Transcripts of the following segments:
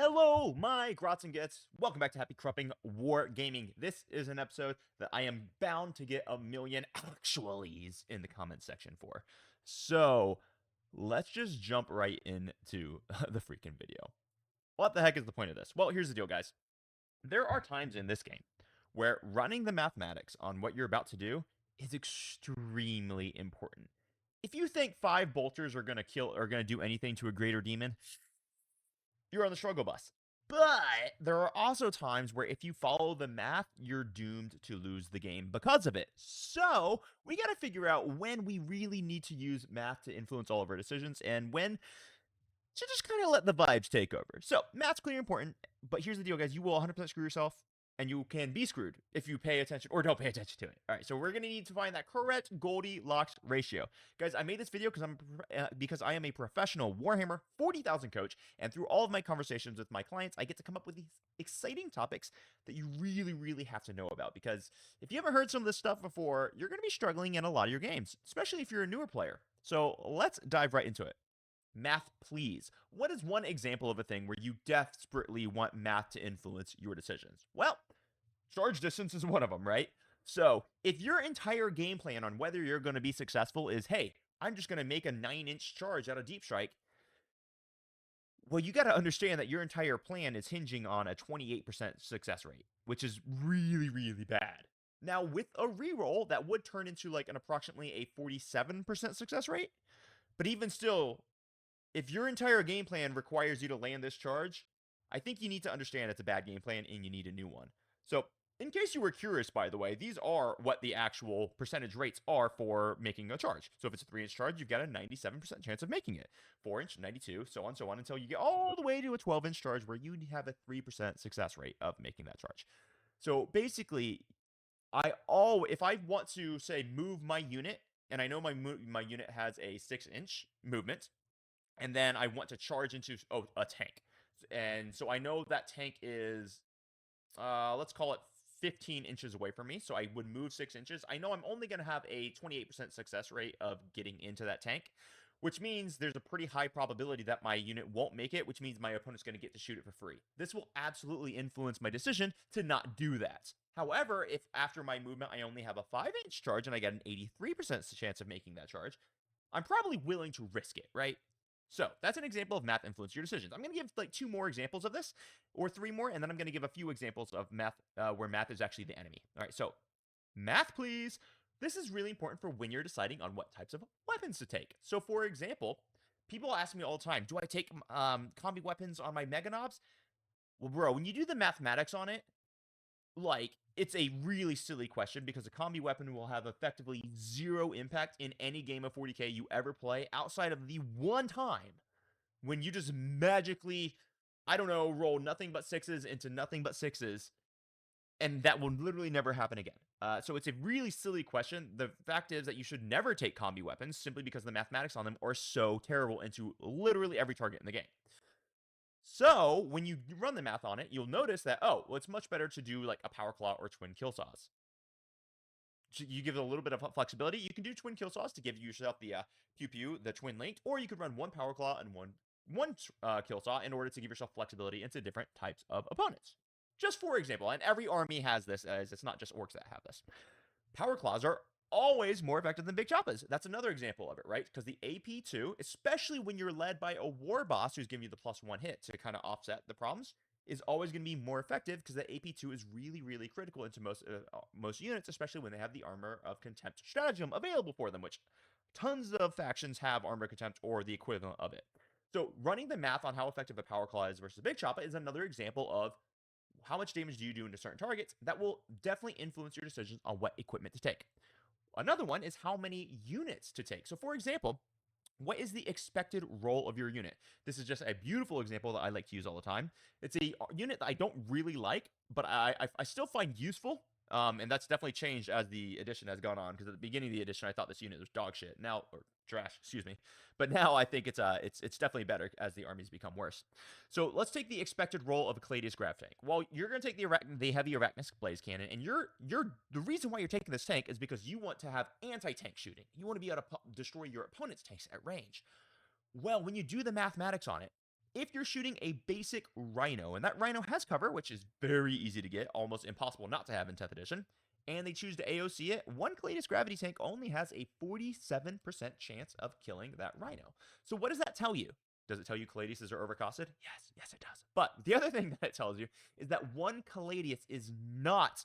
Hello, my grots and gets. Welcome back to Happy Crupping War Gaming. This is an episode that I am bound to get a million actualies in the comment section for. So let's just jump right into the freaking video. What the heck is the point of this? Well, here's the deal, guys. There are times in this game where running the mathematics on what you're about to do is extremely important. If you think 5 bolters are gonna do anything to a greater demon, you're on the struggle bus. But there are also times where if you follow the math, you're doomed to lose the game because of it. So we got to figure out when we really need to use math to influence all of our decisions and when to just kind of let the vibes take over. So math's clearly important, but here's the deal, guys. You will 100% screw yourself, and you can be screwed if you pay attention or don't pay attention to it. All right, so we're gonna need to find that correct Goldilocks ratio, guys. I made this video because I am a professional Warhammer 40,000 coach, and through all of my conversations with my clients, I get to come up with these exciting topics that you really have to know about. Because if you haven't heard some of this stuff before, you're gonna be struggling in a lot of your games, especially if you're a newer player. So let's dive right into it. Math, please. What is one example of a thing where you desperately want math to influence your decisions? Well, charge distance is one of them, right? So, if your entire game plan on whether you're going to be successful is, hey, I'm just going to make a 9-inch charge out of deep strike, well, you got to understand that your entire plan is hinging on a 28% success rate, which is really bad. Now, with a reroll, that would turn into like an approximately a 47% success rate. But even still, if your entire game plan requires you to land this charge, I think you need to understand it's a bad game plan and you need a new one. So, in case you were curious, by the way, these are what the actual percentage rates are for making a charge. So if it's a 3-inch charge, you've got a 97% chance of making it. 4-inch, 92, so on, until you get all the way to a 12-inch charge where you have a 3% success rate of making that charge. So basically, if I want to, say, move my unit, and I know my unit has a 6-inch movement, and then I want to charge into a tank. And so I know that tank is, let's call it 15 inches away from me. So I would move 6 inches. I know I'm only going to have a 28% success rate of getting into that tank, which means there's a pretty high probability that my unit won't make it, which means my opponent's going to get to shoot it for free. This will absolutely influence my decision to not do that. However, if after my movement I only have a 5-inch charge and I get an 83% chance of making that charge, I'm probably willing to risk it, right? So that's an example of math influence your decisions. I'm going to give like 2 more examples of this, or 3 more, and then I'm going to give a few examples of math where math is actually the enemy. All right, so math, please. This is really important for when you're deciding on what types of weapons to take. So for example, people ask me all the time, do I take combi weapons on my mega knobs? Well, bro, when you do the mathematics on it, like, it's a really silly question because a combi weapon will have effectively 0 impact in any game of 40k you ever play outside of the one time when you just magically, I don't know, roll nothing but 6s into nothing but 6s, and that will literally never happen again. So it's a really silly question. The fact is that you should never take combi weapons simply because the mathematics on them are so terrible into literally every target in the game. So when you run the math on it, you'll notice that, oh, well, it's much better to do like a power claw or twin kill saws. You give it a little bit of flexibility. You can do twin kill saws to give yourself the pew pew, the twin linked, or you could run 1 power claw and one kill saw in order to give yourself flexibility into different types of opponents. Just for example, and every army has this, as it's not just orcs that have this. Power claws are always more effective than big choppas. That's another example of it, right? Because the AP2, especially when you're led by a war boss who's giving you the +1 hit to kind of offset the problems, is always going to be more effective because the AP2 is really critical into most units, especially when they have the Armor of Contempt stratagem available for them, which tons of factions have Armor of Contempt or the equivalent of it. So running the math on how effective a power claw is versus a big choppa is another example of how much damage do you do into certain targets that will definitely influence your decisions on what equipment to take. Another one is how many units to take. So for example, what is the expected roll of your unit? This is just a beautiful example that I like to use all the time. It's a unit that I don't really like, but I still find useful. And that's definitely changed as the edition has gone on, because at the beginning of the edition, I thought this unit was dog shit. Now, or trash, excuse me. But now I think it's definitely better as the armies become worse. So let's take the expected roll of a Caladius Grav tank. Well, you're going to take the heavy Arachnis Blaze Cannon, and the reason why you're taking this tank is because you want to have anti-tank shooting. You want to be able to destroy your opponent's tanks at range. Well, when you do the mathematics on it, If you're shooting a basic Rhino, and that Rhino has cover, which is very easy to get, almost impossible not to have in 10th edition, and they choose to AOC it, one Caladius Gravity Tank only has a 47% chance of killing that Rhino. So what does that tell you? Does it tell you Caladiuses are overcosted? Yes, it does. But the other thing that it tells you is that one Caladius is not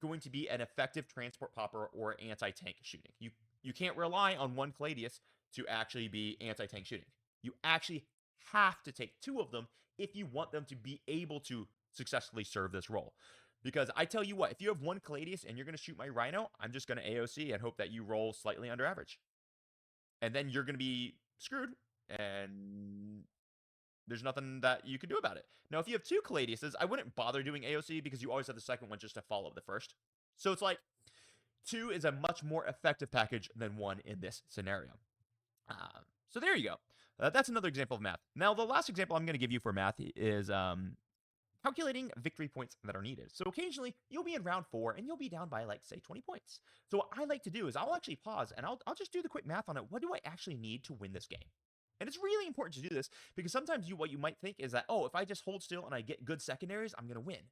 going to be an effective transport popper or anti-tank shooting. You can't rely on one Caladius to actually be anti-tank shooting. You actually have to take two of them if you want them to be able to successfully serve this role. Because I tell you what, if you have one Caladius and you're going to shoot my Rhino, I'm just going to AOC and hope that you roll slightly under average. And then you're going to be screwed, and there's nothing that you can do about it. Now, if you have two Caladiuses, I wouldn't bother doing AOC because you always have the second one just to follow the first. So it's like 2 is a much more effective package than 1 in this scenario. So there you go. That's another example of math. Now, the last example I'm going to give you for math is calculating victory points that are needed. So occasionally, you'll be in round 4 and you'll be down by, like, say, 20 points. So what I like to do is I'll actually pause and I'll just do the quick math on it. What do I actually need to win this game? And it's really important to do this because sometimes what you might think is that, oh, if I just hold still and I get good secondaries, I'm going to win.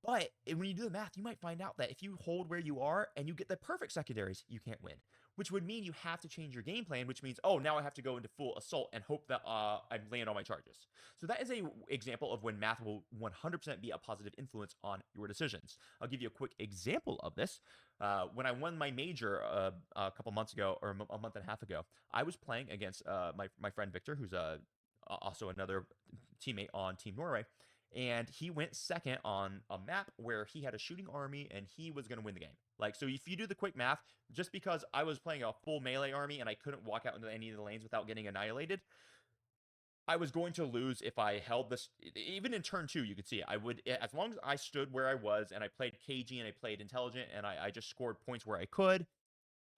But when you do the math, you might find out that if you hold where you are and you get the perfect secondaries, you can't win. Which would mean you have to change your game plan, which means, oh, now I have to go into full assault and hope that I land all my charges. So that is an example of when math will 100% be a positive influence on your decisions. I'll give you a quick example of this. When I won my major a couple months ago, or a month and a half ago, I was playing against my friend Victor, who's also another teammate on Team Norway. And he went second on a map where he had a shooting army and he was going to win the game. Like, so if you do the quick math, just because I was playing a full melee army and I couldn't walk out into any of the lanes without getting annihilated, I was going to lose if I held this. Even in turn 2, you could see it. I would, as long as I stood where I was and I played KG and I played intelligent and I just scored points where I could,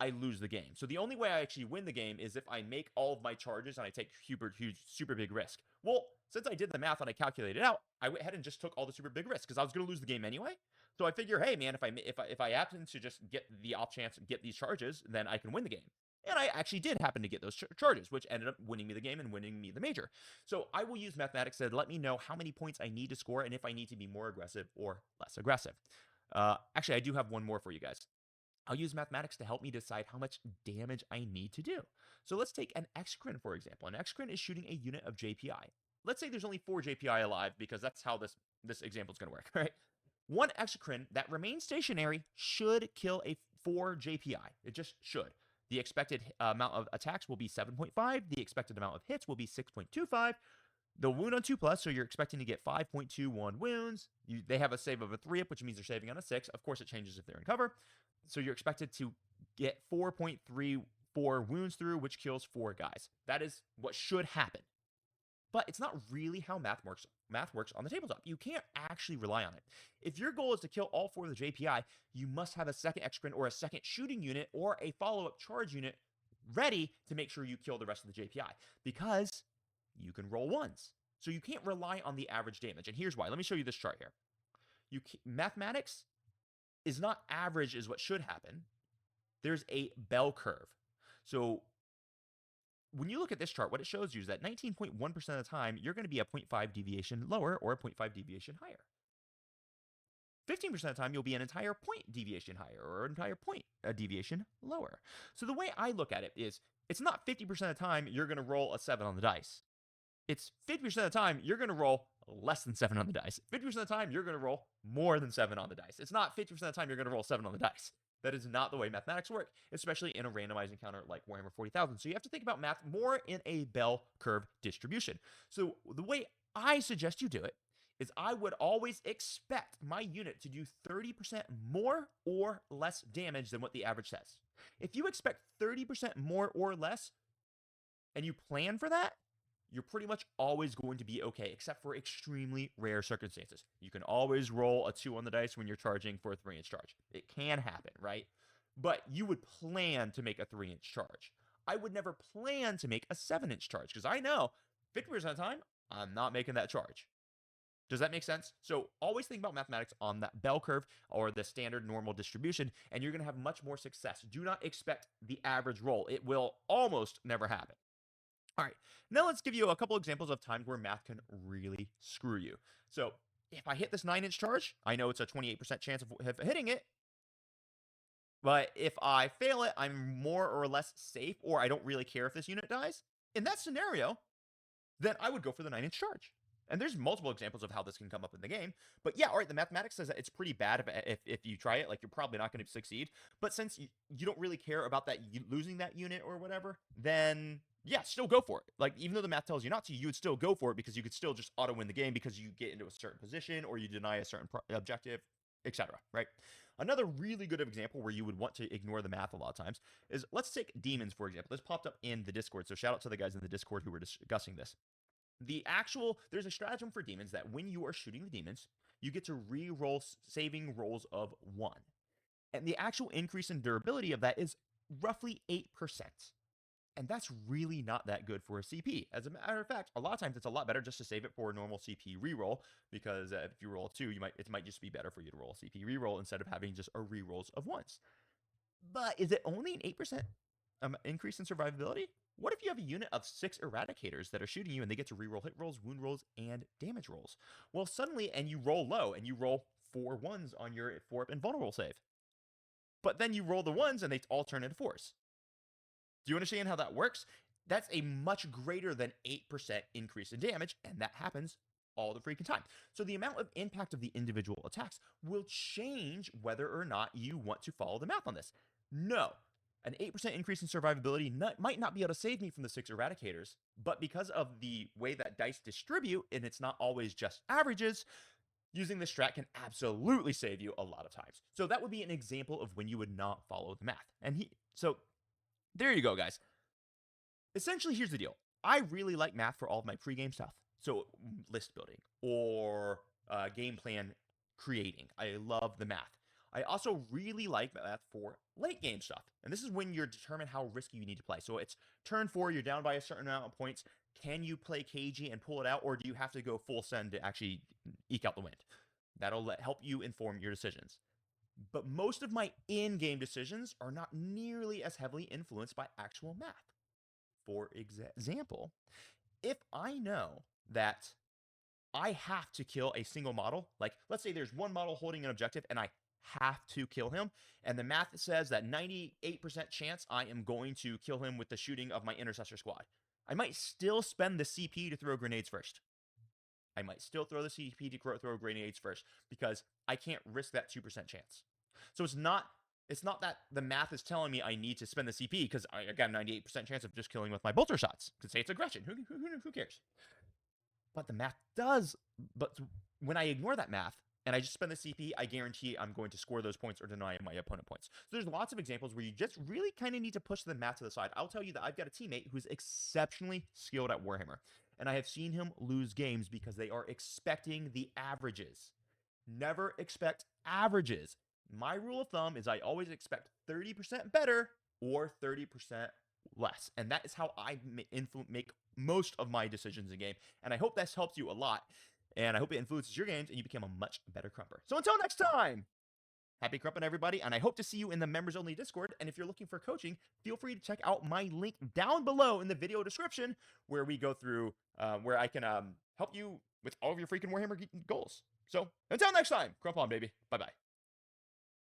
I lose the game. So the only way I actually win the game is if I make all of my charges and I take super big risk. Well, since I did the math and I calculated it out, I went ahead and just took all the super big risks because I was going to lose the game anyway. So I figure, hey man, if I happen to just get the off chance to get these charges, then I can win the game. And I actually did happen to get those charges, which ended up winning me the game and winning me the major. So I will use mathematics to let me know how many points I need to score and if I need to be more aggressive or less aggressive. Actually, I do have one more for you guys. I'll use mathematics to help me decide how much damage I need to do. So let's take an Exocrin, for example. An Exocrin is shooting a unit of JPI. Let's say there's only 4 JPI alive because that's how this example is going to work, right? One Exocrin that remains stationary should kill a 4 JPI. It just should. The expected amount of attacks will be 7.5. The expected amount of hits will be 6.25. The wound on 2+, so you're expecting to get 5.21 wounds. They have a save of a 3-up, which means they're saving on a 6. Of course, it changes if they're in cover. So you're expected to get 4.34 wounds through, which kills 4 guys. That is what should happen. But it's not really how math works on the tabletop. You can't actually rely on it. If your goal is to kill all 4 of the JPI, you must have a second Exocrin or a second shooting unit or a follow-up charge unit ready to make sure you kill the rest of the JPI. Because you can roll ones. So you can't rely on the average damage. And here's why. Let me show you this chart here. Mathematics is not average is what should happen. There's a bell curve. So when you look at this chart, what it shows you is that 19.1% of the time, you're going to be a 0.5 deviation lower or a 0.5 deviation higher. 15% of the time, you'll be an entire point deviation higher or an entire point deviation lower. So the way I look at it is, it's not 50% of the time you're going to roll a 7 on the dice. It's 50% of the time you're going to roll less than 7 on the dice. 50% of the time you're going to roll more than 7 on the dice. It's not 50% of the time you're going to roll 7 on the dice. That is not the way mathematics work, especially in a randomized encounter like Warhammer 40,000. So you have to think about math more in a bell curve distribution. So the way I suggest you do it is I would always expect my unit to do 30% more or less damage than what the average says. If you expect 30% more or less and you plan for that, you're pretty much always going to be okay, except for extremely rare circumstances. You can always roll a 2 on the dice when you're charging for a 3-inch charge. It can happen, right? But you would plan to make a 3-inch charge. I would never plan to make a 7-inch charge, because I know 50% of the time, I'm not making that charge. Does that make sense? So always think about mathematics on that bell curve or the standard normal distribution, and you're going to have much more success. Do not expect the average roll. It will almost never happen. All right, now let's give you a couple examples of times where math can really screw you. So if I hit this 9-inch charge, I know it's a 28% chance of hitting it, but if I fail it, I'm more or less safe, or I don't really care if this unit dies. In that scenario, then I would go for the 9-inch charge. And there's multiple examples of how this can come up in the game. But yeah, all right, the mathematics says that it's pretty bad if you try it. Like, you're probably not going to succeed. But since you don't really care about that losing that unit or whatever, then yeah, still go for it. Like, even though the math tells you not to, you would still go for it because you could still just auto win the game because you get into a certain position or you deny a certain objective, etc. Right? Another really good example where you would want to ignore the math a lot of times is, let's take demons, for example. This popped up in the Discord, so shout out to the guys in the Discord who were discussing this. There's a stratagem for demons that when you are shooting the demons, you get to re-roll saving rolls of 1. And the actual increase in durability of that is roughly 8%. And that's really not that good for a CP. As a matter of fact, a lot of times it's a lot better just to save it for a normal CP reroll, because if you roll 2, it might just be better for you to roll a CP reroll instead of having just a rerolls of 1s. But is it only an 8% increase in survivability? What if you have a unit of 6 eradicators that are shooting you and they get to reroll hit rolls, wound rolls, and damage rolls? Well, suddenly, and you roll low and you roll 4 1s on your 4-up invulnerable save. But then you roll the 1s and they all turn into 4s. Do you understand how that works? That's a much greater than 8% increase in damage, and that happens all the freaking time. So the amount of impact of the individual attacks will change whether or not you want to follow the math on this. No, an 8% increase in survivability might not be able to save me from the 6 eradicators, but because of the way that dice distribute, and it's not always just averages, using this strat can absolutely save you a lot of times. So that would be an example of when you would not follow the math. So there you go, guys. Essentially, here's the deal. I really like math for all of my pregame stuff. So list building or game plan creating. I love the math. I also really like math for late game stuff. And this is when you're determined how risky you need to play. So it's turn 4, you're down by a certain amount of points. Can you play cagey and pull it out, or do you have to go full send to actually eke out the win? That'll help you inform your decisions. But most of my in-game decisions are not nearly as heavily influenced by actual math. For example, if I know that I have to kill a single model, like let's say there's one model holding an objective and I have to kill him, and the math says that 98% chance I am going to kill him with the shooting of my intercessor squad, I might still spend the CP to throw grenades first. I might still throw the CP to throw grenades first because I can't risk that 2% chance. So it's not that the math is telling me I need to spend the CP because I got a 98% chance of just killing with my bolter shots. Could say it's aggression. Who cares? But the math does. But when I ignore that math and I just spend the CP, I guarantee I'm going to score those points or deny my opponent points. So there's lots of examples where you just really kind of need to push the math to the side. I'll tell you that I've got a teammate who's exceptionally skilled at Warhammer, and I have seen him lose games because they are expecting the averages. Never expect averages. My rule of thumb is I always expect 30% better or 30% less. And that is how I make most of my decisions in game. And I hope this helps you a lot. And I hope it influences your games and you become a much better crumper. So until next time, happy crumping, everybody. And I hope to see you in the members only Discord. And if you're looking for coaching, feel free to check out my link down below in the video description where we go through, where I can help you with all of your freaking Warhammer goals. So until next time, crump on, baby. Bye-bye.